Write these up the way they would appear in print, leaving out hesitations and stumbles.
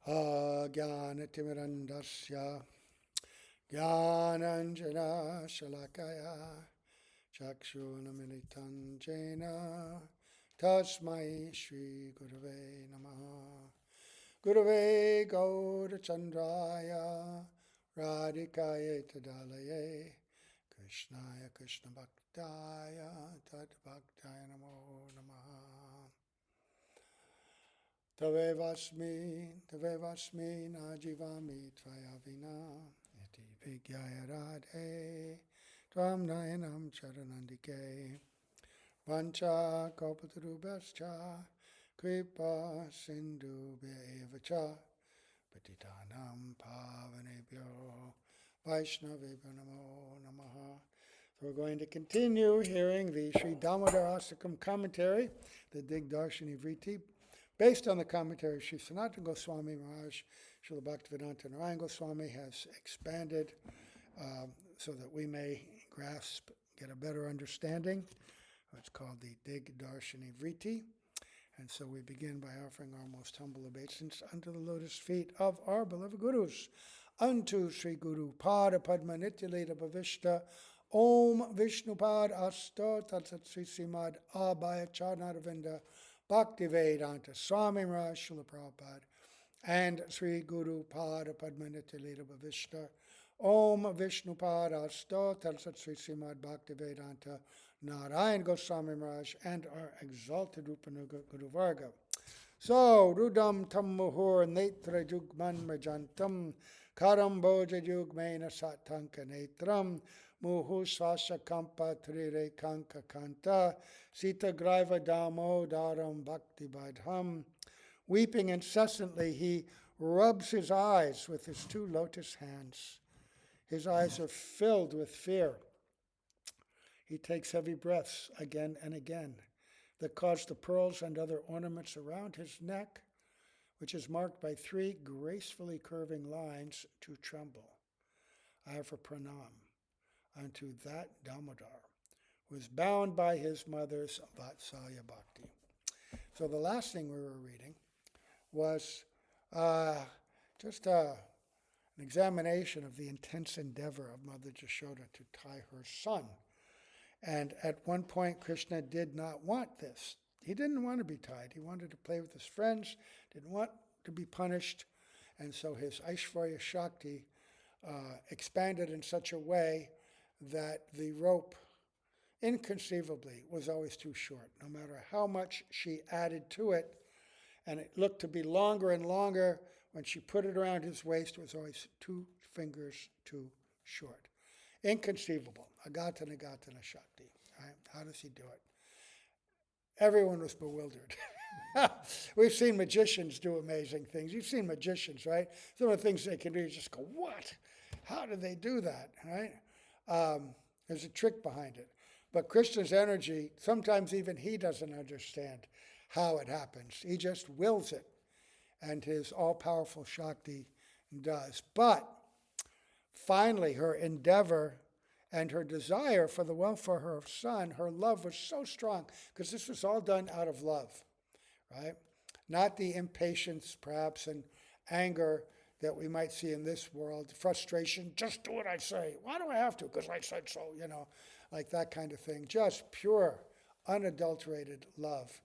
Jnanatimirandasya Jnananjana Shalakaya Chakshunamilitan Jena Tasmai Shri Gurave Namaha Gurave Gaurachandraya Radhikaya Tadalaye Krishnaya Krishna Bhaktaya Tad Bhaktaya Namo Namaha Tavevasmi Najivami Tvaya Vina Iti Vigyaya Radhe Tvam Nayanam Charanandike Vancha Kalpatarubhascha Kripa Sindhubhya Evacha Patitanam Pavanebhyo Vaishnavebhyo Namo Namaha. So we're going to continue hearing the Sri Damodarastam commentary, the Digdarshani Vriti, based on the commentary Sri Sanatana Goswami Maharaj. Srila Bhaktivedanta Narayana Goswami has expanded so that we may grasp, get a better understanding. It's called the Digdarshani Vriti. And so we begin by offering our most humble obeisance unto the lotus feet of our beloved Gurus, unto Sri Guru Pada Padma Nityalita Bhavishta Om Vishnupad Asta Tatsat Sri Srimad Abhaya Charnaravinda Bhaktivedanta Swami Maharaj Srila Prabhupada and Sri Guru Pada Padma Nityalita Bhavishta Om Vishnupad Asta Tatsat Sri Srimad Bhaktivedanta Narayana Goswami Maharaj and our exalted Rupanuga Guru Varga. So, Rudam Tam Muhur Netra Jugman Majantam Karam Boja Jugmena Satanka Netram Muhu Swasha Kampa Trire Kanka Kanta Sita Graiva Damo Daram Bhakti Badham. Weeping incessantly, he rubs his eyes with his two lotus hands. His eyes are filled with fear. He takes heavy breaths again and again that cause the pearls and other ornaments around his neck, which is marked by three gracefully curving lines, to tremble. I offer pranam unto that Damodar, who is bound by his mother's Vatsalya Bhakti. So the last thing we were reading was just an examination of the intense endeavor of Mother Jashoda to tie her son. And at one point, Krishna did not want this. He didn't want to be tied. He wanted to play with his friends, didn't want to be punished. And so his Aishvarya Shakti expanded in such a way that the rope, inconceivably, was always too short. No matter how much she added to it, and it looked to be longer and longer, when she put it around his waist, it was always 2 fingers too short. Inconceivable. Agatana Shakti. Right? How does he do it? Everyone was bewildered. We've seen magicians do amazing things. You've seen magicians, right? Some of the things they can do, you just go, what? How do they do that, right? There's a trick behind it. But Krishna's energy, sometimes even he doesn't understand how it happens. He just wills it, and his all-powerful Shakti does. But finally, her endeavor and her desire for the welfare of her son, her love was so strong, because this was all done out of love, right? Not the impatience, perhaps, and anger that we might see in this world, frustration, just do what I say. Why do I have to? Because I said so, like that kind of thing. Just pure, unadulterated love.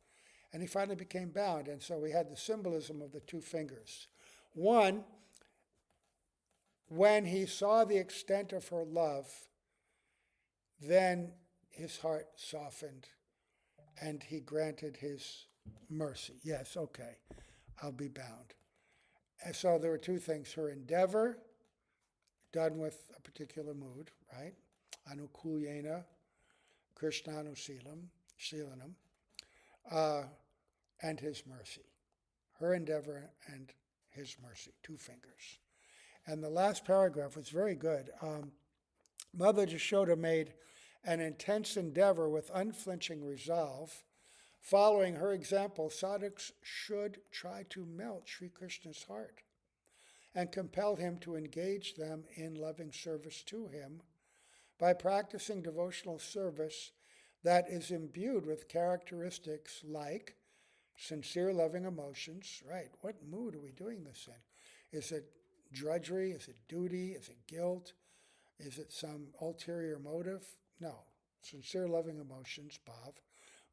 And he finally became bound, and so we had the symbolism of the 2 fingers. One, when he saw the extent of her love, then his heart softened and he granted his mercy. Yes, okay, I'll be bound. And so there were 2 things: her endeavor, done with a particular mood, right? Anukulyena, Krishnanu Shilanam, and his mercy. Her endeavor and his mercy, 2 fingers. And the last paragraph was very good. Mother Jashoda made an intense endeavor with unflinching resolve. Following her example, sadhaks should try to melt Sri Krishna's heart and compel him to engage them in loving service to him by practicing devotional service that is imbued with characteristics like sincere loving emotions, right? What mood are we doing this in? Is it drudgery? Is it duty? Is it guilt? Is it some ulterior motive? No. Sincere loving emotions, bhav.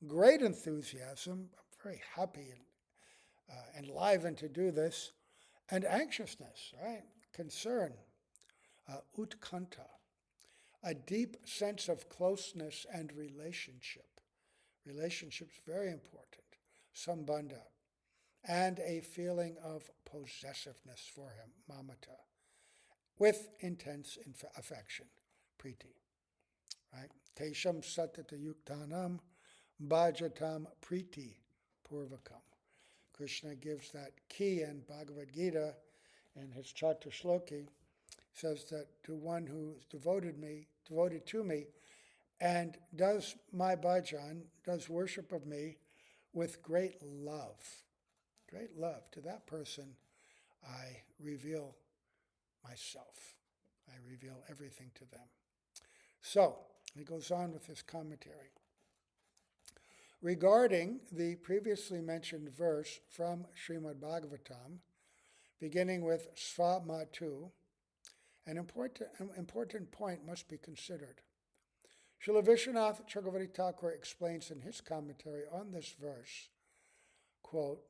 Great enthusiasm. I'm very happy and enlivened to do this. And anxiousness, right? Concern, utkanta. A deep sense of closeness and relationship. Relationship's very important. Sambandha. And a feeling of possessiveness for him, mamata, with intense affection, priti. Right? Tesham satata yuktanam bhajatam priti purvakam. Krishna gives that key in Bhagavad Gita in his Chatur Shloki, says that to one who is devoted to me, and does my bhajan, does worship of me with great love. Great love. To that person, I reveal myself. I reveal everything to them. So, he goes on with his commentary. Regarding the previously mentioned verse from Srimad Bhagavatam, beginning with Svamatu, an important point must be considered. Srila Vishwanath Chakravarti Thakur explains in his commentary on this verse, quote,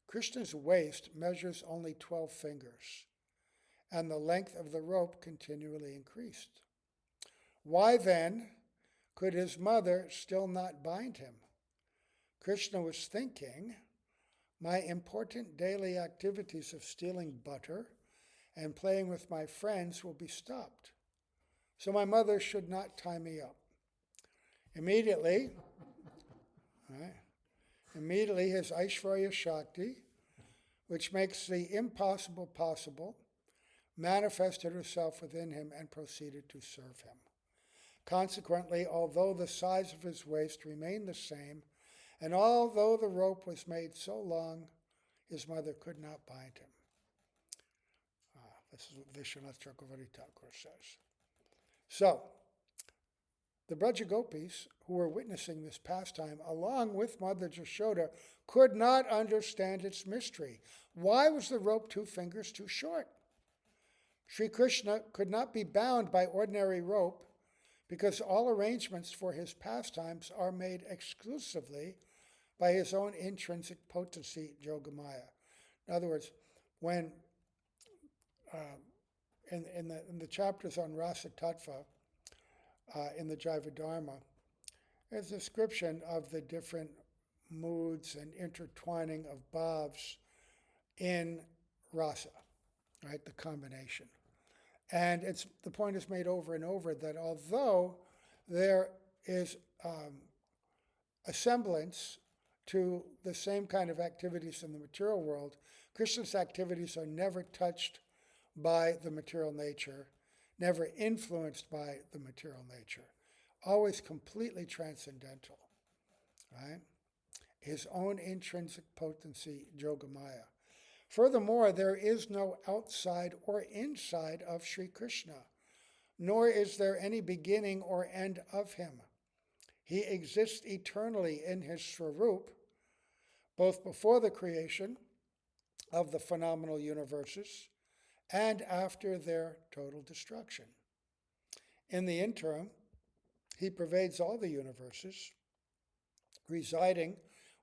Krishna's waist measures only 12 fingers, and the length of the rope continually increased. Why then could his mother still not bind him? Krishna was thinking, my important daily activities of stealing butter and playing with my friends will be stopped. So my mother should not tie me up. Immediately, his Aishvarya Shakti, which makes the impossible possible, manifested herself within him and proceeded to serve him. Consequently, although the size of his waist remained the same, and although the rope was made so long, his mother could not bind him. This is what Vishwanath Chakravarti Thakur says. So, the Braja Gopis, who were witnessing this pastime, along with Mother Jashoda, could not understand its mystery. Why was the rope 2 fingers too short? Sri Krishna could not be bound by ordinary rope because all arrangements for his pastimes are made exclusively by his own intrinsic potency, Yogamaya. In other words, when in the chapters on Rasa Tattva, in the Jaiva Dharma, there's a description of the different moods and intertwining of bhavs in rasa, right, the combination. And the point is made over and over that although there is a semblance to the same kind of activities in the material world, Krishna's activities are never touched by the material nature, never influenced by the material nature, always completely transcendental, right? His own intrinsic potency, Yogamaya. Furthermore, there is no outside or inside of Sri Krishna, nor is there any beginning or end of him. He exists eternally in his Swarup, both before the creation of the phenomenal universes and after their total destruction. In the interim, he pervades all the universes, residing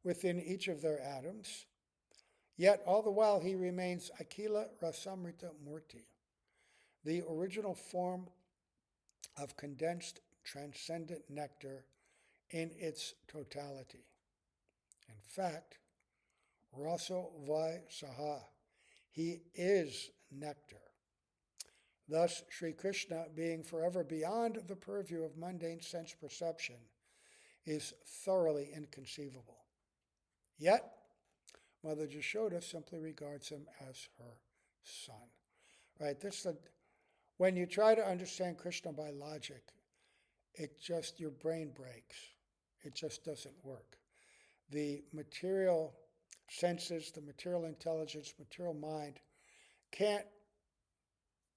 within each of their atoms, yet all the while he remains Akila Rasamrita Murti, the original form of condensed transcendent nectar in its totality. In fact, Raso Vai Saha, he is nectar. Thus, Sri Krishna, being forever beyond the purview of mundane sense perception, is thoroughly inconceivable. Yet, Mother Jashoda simply regards him as her son. Right? When you try to understand Krishna by logic, your brain breaks. It just doesn't work. The material senses, the material intelligence, material mind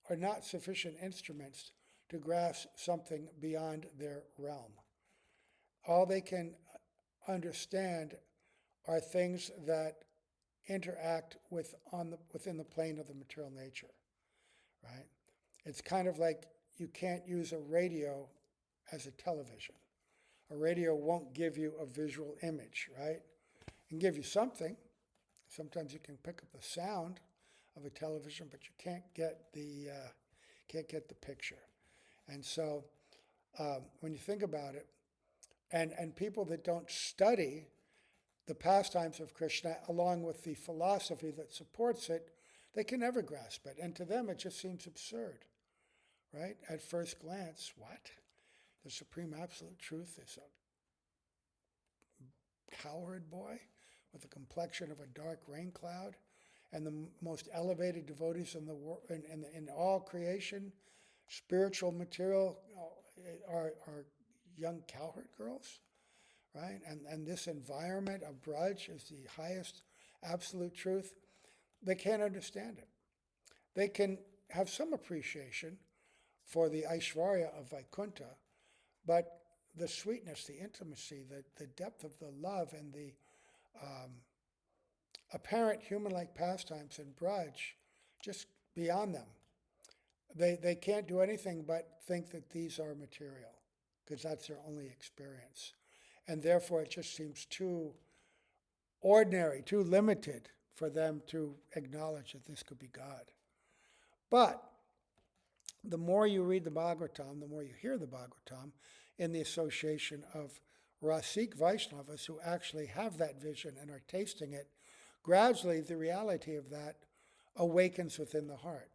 are not sufficient instruments to grasp something beyond their realm. All they can understand are things that interact within the plane of the material nature, right? It's kind of like you can't use a radio as a television. A radio won't give you a visual image, right? It can give you something. Sometimes you can pick up the sound of a television, but you can't get the picture. And so when you think about it, and people that don't study the pastimes of Krishna along with the philosophy that supports it, they can never grasp it. And to them, it just seems absurd, right? At first glance, what? The Supreme Absolute Truth is a cowherd boy with the complexion of a dark rain cloud, and the most elevated devotees in the world, in all creation, spiritual material, are young cowherd girls, right? And this environment of Braj is the highest absolute truth. They can't understand it. They can have some appreciation for the Aishwarya of Vaikuntha, but the sweetness, the intimacy, the depth of the love, and the apparent human-like pastimes in Braj, just beyond them. They can't do anything but think that these are material, because that's their only experience. And therefore it just seems too ordinary, too limited for them to acknowledge that this could be God. But the more you read the Bhagavatam, the more you hear the Bhagavatam in the association of Rasik Vaishnavas who actually have that vision and are tasting it, gradually the reality of that awakens within the heart.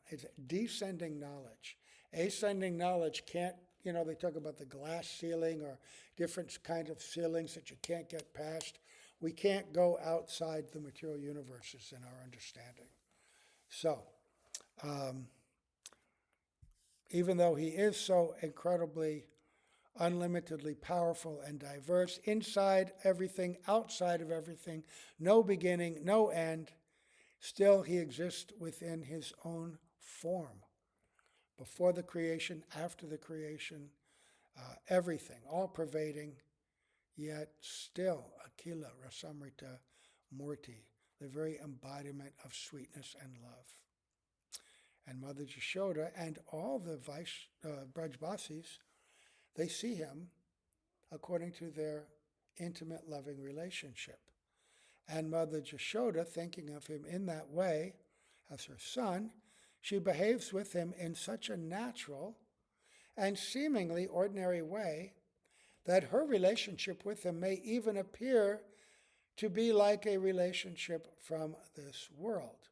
It's descending knowledge. Ascending knowledge can't, they talk about the glass ceiling or different kinds of ceilings that you can't get past. We can't go outside the material universes in our understanding. So, even though he is so incredibly, unlimitedly powerful and diverse, inside everything, outside of everything, no beginning, no end, still he exists within his own form. Before the creation, after the creation, everything, all pervading, yet still Akila Rasamrita Murti, the very embodiment of sweetness and love. And Mother Jashoda and all the Brajbasis, they see him according to their intimate, loving relationship. And Mother Jashoda, thinking of him in that way as her son, she behaves with him in such a natural and seemingly ordinary way that her relationship with him may even appear to be like a relationship from this world.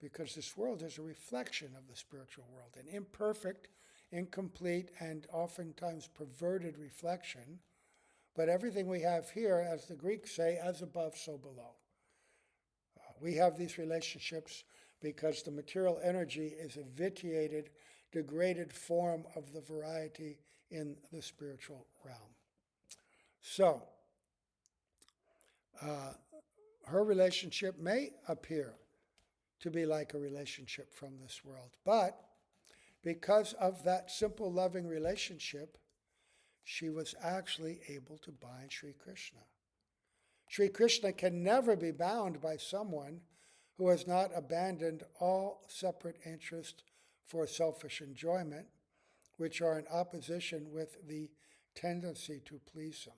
Because this world is a reflection of the spiritual world, an imperfect, incomplete, and oftentimes perverted reflection. But everything we have here, as the Greeks say, as above, so below. We have these relationships because the material energy is a vitiated, degraded form of the variety in the spiritual realm. So, her relationship may appear to be like a relationship from this world, but because of that simple loving relationship, she was actually able to bind Sri Krishna. Sri Krishna can never be bound by someone who has not abandoned all separate interest for selfish enjoyment, which are in opposition with the tendency to please him.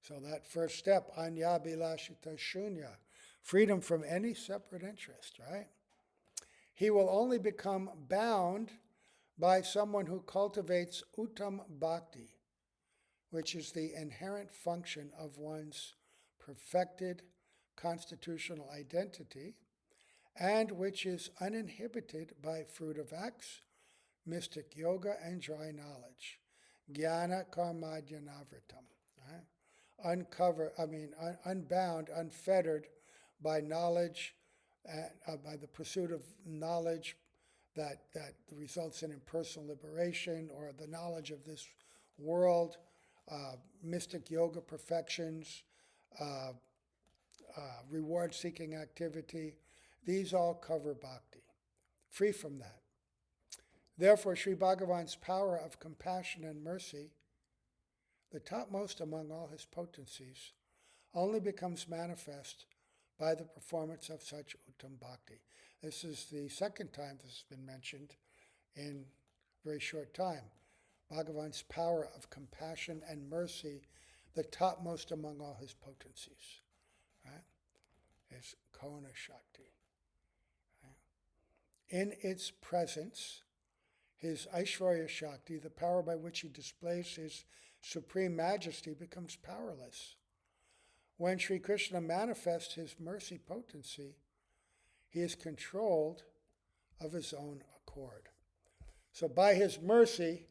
So that first step, anya bilashita shunya, freedom from any separate interest, right? He will only become bound by someone who cultivates uttam bhakti, which is the inherent function of one's perfected constitutional identity, and which is uninhibited by fruit of acts, mystic yoga, and dry knowledge. Jnana karmadhyanavritam. Right? Unbound, unfettered by knowledge, by the pursuit of knowledge that results in impersonal liberation, or the knowledge of this world, mystic yoga perfections, reward-seeking activity. These all cover bhakti. Free from that. Therefore, Sri Bhagavan's power of compassion and mercy, the topmost among all his potencies, only becomes manifest by the performance of such uttam bhakti. This is the second time this has been mentioned in a very short time. Bhagavan's power of compassion and mercy, the topmost among all his potencies, right, is Kona Shakti. Right? In its presence, his Aishwarya Shakti, the power by which he displays his supreme majesty, becomes powerless. When Sri Krishna manifests his mercy potency, he is controlled of his own accord. So by his mercy,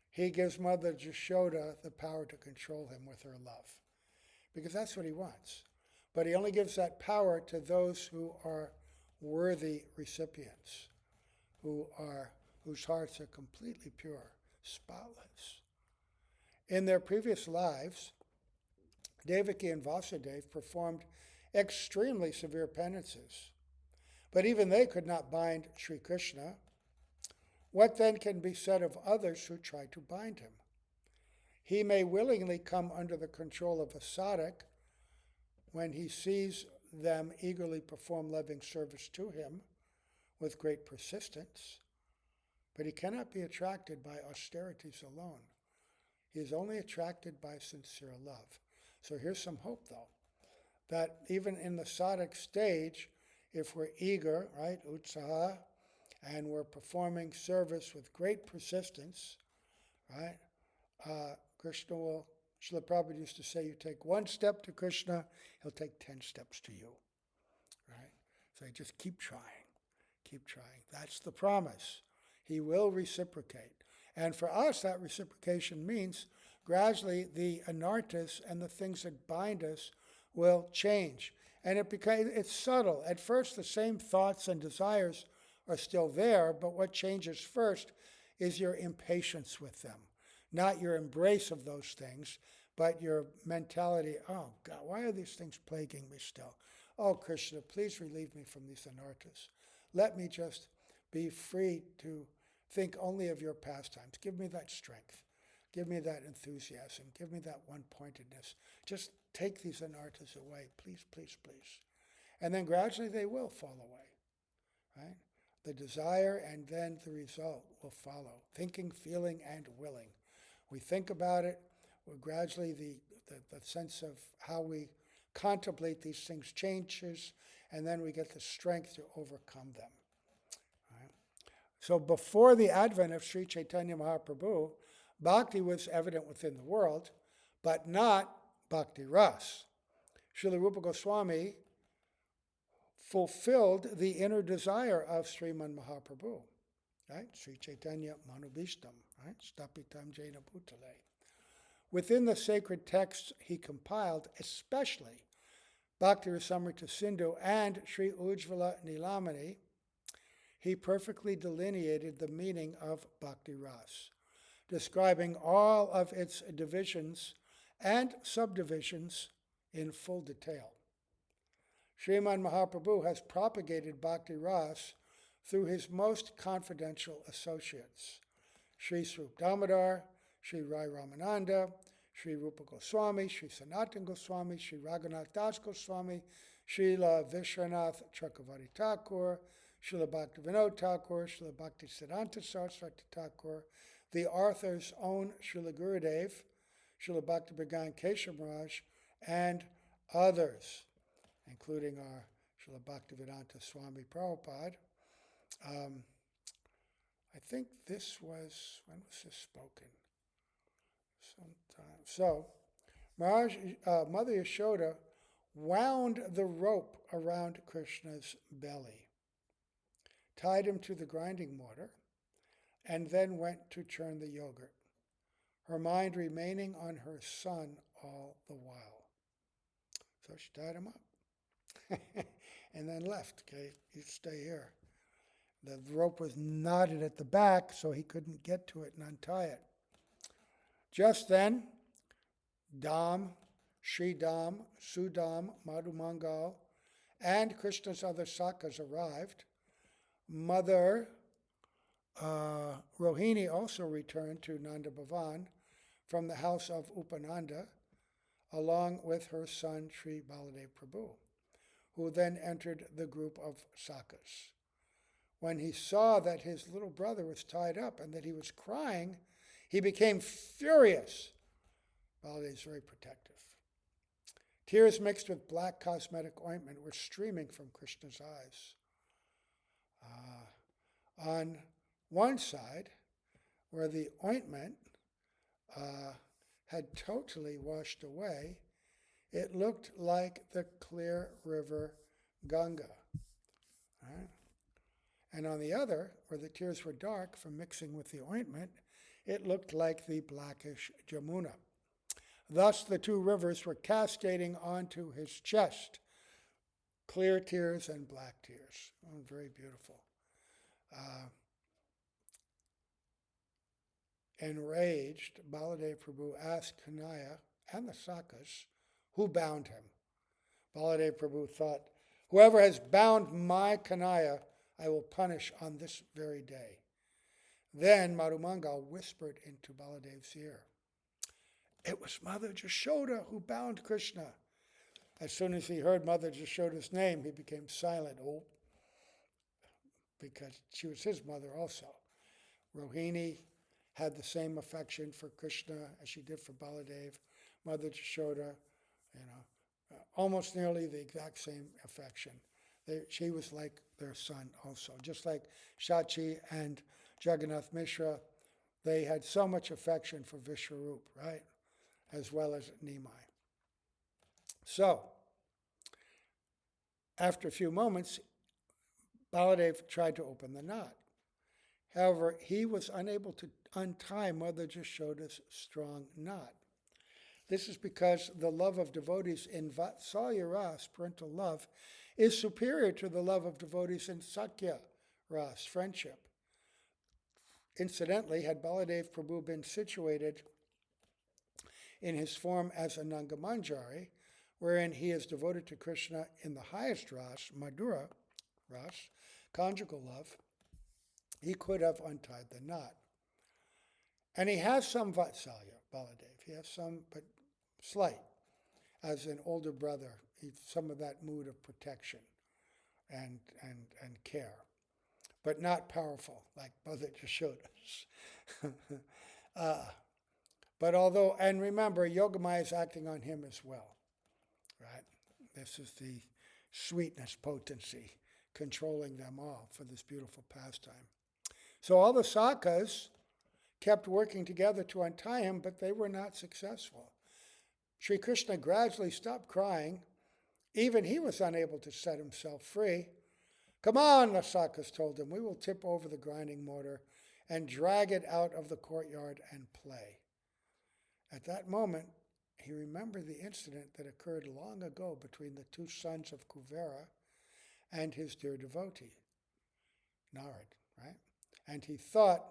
he gives Mother Jashoda the power to control him with her love, because that's what he wants. But he only gives that power to those who are worthy recipients, whose hearts are completely pure, spotless. In their previous lives, Devaki and Vasudeva performed extremely severe penances, but even they could not bind Sri Krishna. What then can be said of others who try to bind him? He may willingly come under the control of a sadhak when he sees them eagerly perform loving service to him with great persistence, but he cannot be attracted by austerities alone. He is only attracted by sincere love. So here's some hope, though, that even in the sadhak stage, if we're eager, right, utsaha, and we're performing service with great persistence, right, Krishna will, Srila Prabhupada used to say, you take one step to Krishna, he'll take 10 steps to you, right? So you just keep trying, keep trying. That's the promise. He will reciprocate. And for us, that reciprocation means gradually the anarthas and the things that bind us will change. And it's subtle. At first, the same thoughts and desires are still there, but what changes first is your impatience with them. Not your embrace of those things, but your mentality, oh God, why are these things plaguing me still? Oh Krishna, please relieve me from these anarthas. Let me just be free to think only of your pastimes. Give me that strength. Give me that enthusiasm. Give me that one-pointedness. Just take these anarthas away, please, please, please. And then gradually they will fall away, right? The desire and then the result will follow. Thinking, feeling, and willing. We think about it, gradually the sense of how we contemplate these things changes, and then we get the strength to overcome them. Right? So before the advent of Sri Chaitanya Mahaprabhu, bhakti was evident within the world, but not bhakti ras. Srila Rupa Goswami fulfilled the inner desire of Sriman Mahaprabhu, right? Sri Chaitanya Manubhishtam, right? Stapitam Jaina Bhutale. Within the sacred texts he compiled, especially Bhakti Rasamrita Sindhu and Sri Ujjvala Nilamani, he perfectly delineated the meaning of bhakti ras, describing all of its divisions and subdivisions in full detail. Sriman Mahaprabhu has propagated bhakti ras through his most confidential associates, Sri Srup Damodar, Sri Rai Ramananda, Sri Rupa Goswami, Sri Sanatan Goswami, Sri Raghunath Das Goswami, Srila Vishwanath Chakravarti Thakur, Srila Bhaktivedanta Thakur, Srila Bhaktisiddhanta Saraswati Thakur, the author's own Srila Gurudev, Srila Bhakti Keshav Maharaj, and others, including our Srila Bhaktivedanta Swami Prabhupada. I think this was, when was this spoken? Sometime. So, Mother Yashoda wound the rope around Krishna's belly, tied him to the grinding mortar, and then went to churn the yogurt, her mind remaining on her son all the while. So she tied him up and then left. Okay, you stay here. The rope was knotted at the back, so he couldn't get to it and untie it. Just then, Dham, Sri Dham, Sudam, Madhumangal, and Krishna's other sakhas arrived. Mother Rohini also returned to Nanda Bhavan from the house of Upananda, along with her son Sri Baladev Prabhu, who then entered the group of Sakas. When he saw that his little brother was tied up and that he was crying, he became furious. Baladev is very protective. Tears mixed with black cosmetic ointment were streaming from Krishna's eyes. On one side, where the ointment had totally washed away, it looked like the clear river Ganga. Right? And on the other, where the tears were dark from mixing with the ointment, it looked like the blackish Jamuna. Thus, the two rivers were cascading onto his chest, clear tears and black tears. Oh, very beautiful. Enraged, Baladev Prabhu asked Kanaya and the Sakas who bound him. Baladev Prabhu thought, whoever has bound my Kanaya, I will punish on this very day. Then Madhumangal whispered into Baladev's ear, it was Mother Jashoda who bound Krishna. As soon as he heard Mother Jashoda's name, he became silent. Oh, because she was his mother also. Rohini had the same affection for Krishna as she did for Baladev. Mother Jashoda, almost nearly the exact same affection. She was like their son also. Just like Shachi and Jagannath Mishra, they had so much affection for Vishwarup, right? As well as Nimai. So, after a few moments, Baladev tried to open the knot. However, he was unable to untie Mother Jashoda's strong knot. This is because the love of devotees in Vatsalya Ras, parental love, is superior to the love of devotees in Sakya Ras, friendship. Incidentally, had Baladev Prabhu been situated in his form as a Nangamanjari, wherein he is devoted to Krishna in the highest Ras, Madhura Ras, conjugal love, he could have untied the knot. And he has some Vatsalya, Baladev. He has some, but slight. As an older brother, some of that mood of protection and care. But not powerful, like Mother Jashoda's. But although, and remember, Yogamaya is acting on him as well, right? This is the sweetness, potency, controlling them all for this beautiful pastime. So all the Sakas kept working together to untie him, but they were not successful. Sri Krishna gradually stopped crying. Even he was unable to set himself free. Come on, the Sakas told him, we will tip over the grinding mortar and drag it out of the courtyard and play. At that moment, he remembered the incident that occurred long ago between the two sons of Kuvera and his dear devotee, Narad, right? And he thought,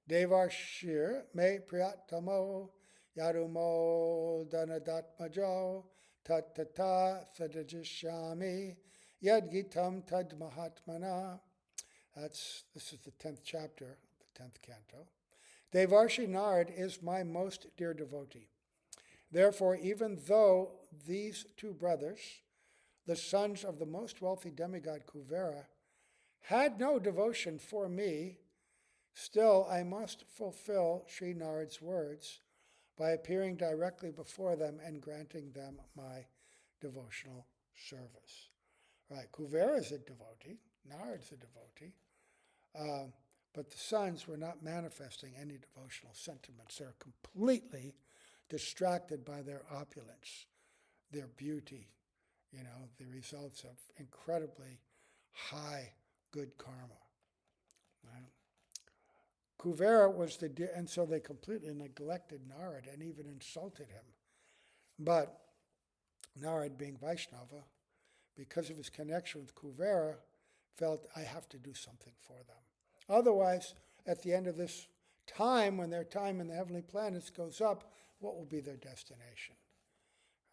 Devarshir me priyatamo yarumo danadatmajo tatata sadajishami yadgitam tad mahatmana. This is the 10th chapter, the 10th canto. Devarshi Narad is my most dear devotee. Therefore, even though these two brothers, the sons of the most wealthy demigod Kuvera, had no devotion for me, still I must fulfill Sri Narad's words by appearing directly before them and granting them my devotional service. Right, Kuvera is a devotee, Narad's a devotee, but the sons were not manifesting any devotional sentiments. They're completely distracted by their opulence, their beauty, the results of incredibly high good karma. Right? Kuvera was and so they completely neglected Narad and even insulted him. But Narad, being Vaishnava, because of his connection with Kuvera, felt, I have to do something for them. Otherwise, at the end of this time, when their time in the heavenly planets goes up, what will be their destination?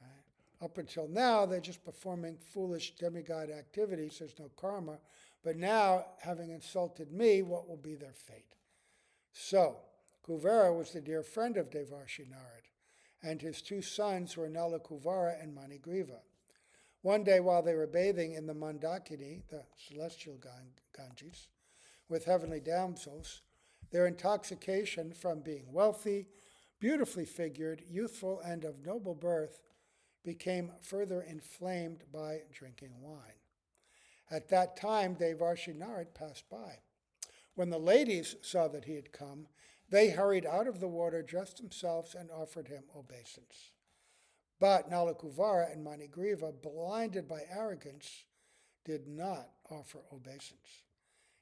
Right? Up until now, they're just performing foolish demigod activities. There's no karma. But now, having insulted me, what will be their fate? So, Kuvera was the dear friend of Devarshi Narad. and his two sons were Nalakuvara and Manigriva. One day while they were bathing in the Mandakini, the celestial Ganges, with heavenly damsels, their intoxication from being wealthy, beautifully figured, youthful, and of noble birth became further inflamed by drinking wine. At that time, Devarshi Narad passed by. When the ladies saw that he had come, they hurried out of the water, dressed themselves, and offered him obeisance. But Nalakuvara and Manigriva, blinded by arrogance, did not offer obeisance.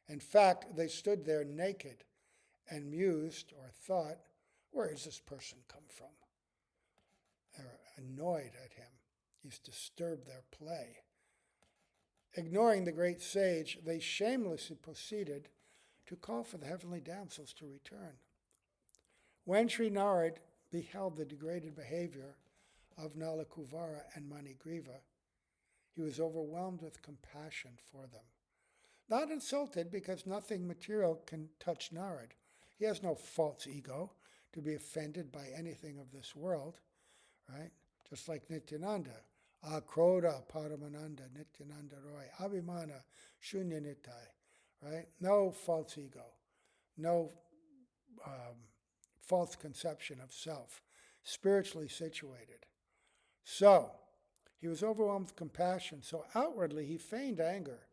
In fact, they stood there naked and mused or thought, where has this person come from? They were annoyed at him. He's disturbed their play. Ignoring the great sage, they shamelessly proceeded to call for the heavenly damsels to return. When Sri Narad beheld the degraded behavior of Nalakuvara and Manigriva, he was overwhelmed with compassion for them. Not insulted, because nothing material can touch Narad. He has no false ego to be offended by anything of this world, right? Just like Nityananda. Akroda Paramananda Nityananda Roy. Abhimana Shunya Nitai. Right? No false ego. No false conception of self. Spiritually situated. So, he was overwhelmed with compassion. So outwardly he feigned anger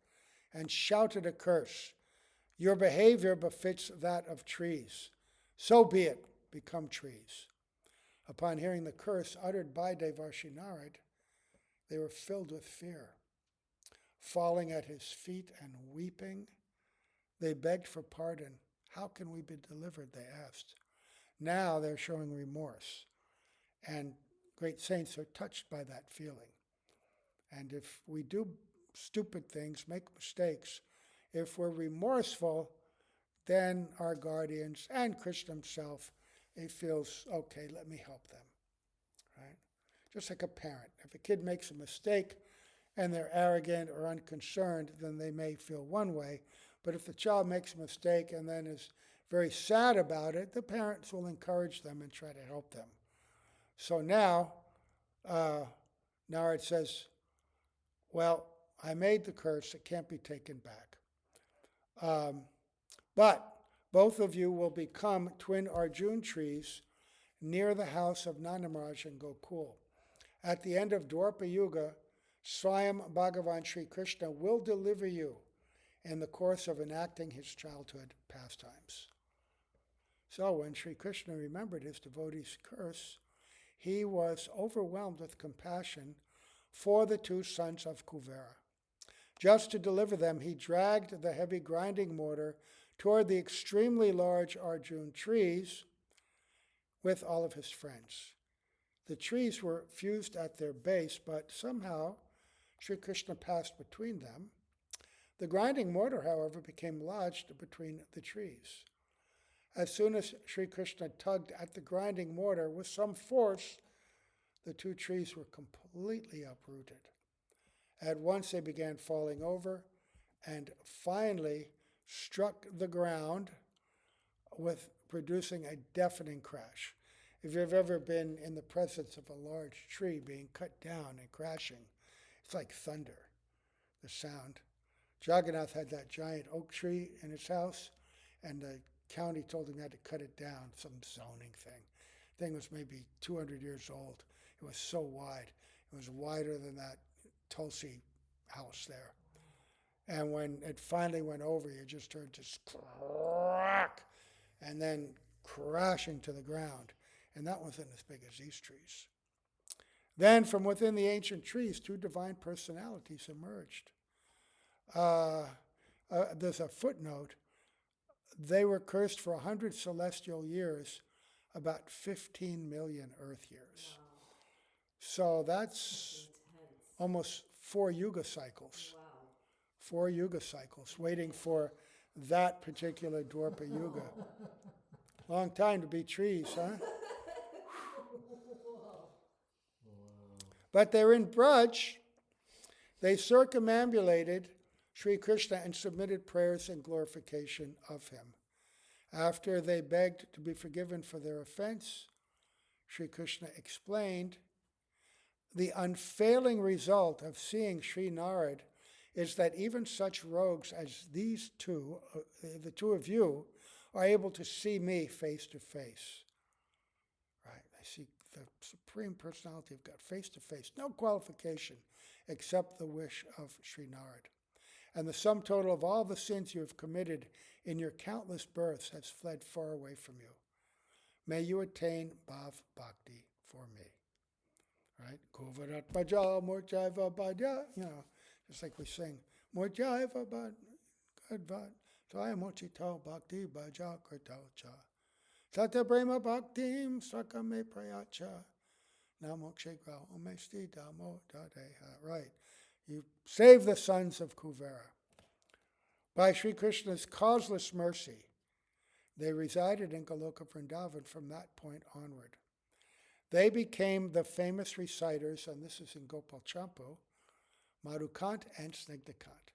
and shouted a curse. Your behavior befits that of trees. So be it, become trees. Upon hearing the curse uttered by Devarshi Narad, they were filled with fear. Falling at his feet and weeping, they begged for pardon. How can we be delivered, they asked. Now they're showing remorse. And great saints are touched by that feeling. And if we do stupid things, make mistakes, if we're remorseful, then our guardians and Krishna himself, he feels, okay, let me help them, right? Just like a parent. If a kid makes a mistake and they're arrogant or unconcerned, then they may feel one way. But if the child makes a mistake and then is very sad about it, the parents will encourage them and try to help them. So now, Narad says, well, I made the curse, it can't be taken back. But both of you will become twin Arjun trees near the house of Nanda Maharaj in Gokul. At the end of Dwapara Yuga, Swayam Bhagavan Sri Krishna will deliver you in the course of enacting his childhood pastimes. So when Sri Krishna remembered his devotee's curse, he was overwhelmed with compassion for the two sons of Kuvera. Just to deliver them, he dragged the heavy grinding mortar toward the extremely large Arjun trees with all of his friends. The trees were fused at their base, but somehow Sri Krishna passed between them. The grinding mortar, however, became lodged between the trees. As soon as Sri Krishna tugged at the grinding mortar with some force, the two trees were completely uprooted. At once they began falling over and finally struck the ground with producing a deafening crash. If you've ever been in the presence of a large tree being cut down and crashing, it's like thunder, the sound. Jagannath had that giant oak tree in his house, and the county told him he had to cut it down, some zoning thing. The thing was maybe 200 years old. It was so wide. It was wider than that Tulsi house there. And when it finally went over, you just heard this crack, and then crashing to the ground. And that wasn't as big as these trees. Then from within the ancient trees, two divine personalities emerged. There's a footnote. They were cursed for 100 celestial years, about 15 million earth years. Wow. So that's almost 4 yuga cycles. Wow. 4 yuga cycles, waiting for that particular Dwapara Yuga. Long time to be trees, huh? But they're in Braj. They circumambulated Sri Krishna and submitted prayers and glorification of him. After they begged to be forgiven for their offense, Sri Krishna explained, the unfailing result of seeing Sri Narad is that even such rogues as these two, the two of you, are able to see me face to face. Right? I see the Supreme Personality of God face to face. No qualification except the wish of Sri Narad. And the sum total of all the sins you have committed in your countless births has fled far away from you. May you attain Bhav Bhakti for me. Right? Kuvarat Bhaja Murjaiva Bhaja. Just like we sing. Murjaiva Bhaja. Tvaya Mochito Bhakti Bhaja Kritocha. Tata Brahma Bhaktim Sakame Prayacha. Namokshegra Omesti Damo Dadeha. Right. You save the sons of Kuvera. By Sri Krishna's causeless mercy, they resided in Goloka Vrindavan from that point onward. They became the famous reciters, and this is in Gopal Champu, Madhukant and Snigdhakant.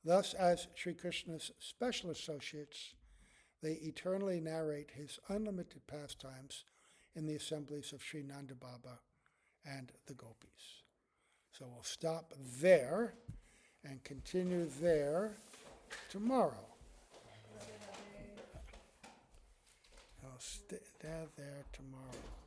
Thus, as Sri Krishna's special associates, they eternally narrate his unlimited pastimes in the assemblies of Sri Nanda Baba and the Gopis. So we'll stop there and continue there tomorrow. I'll stay there tomorrow.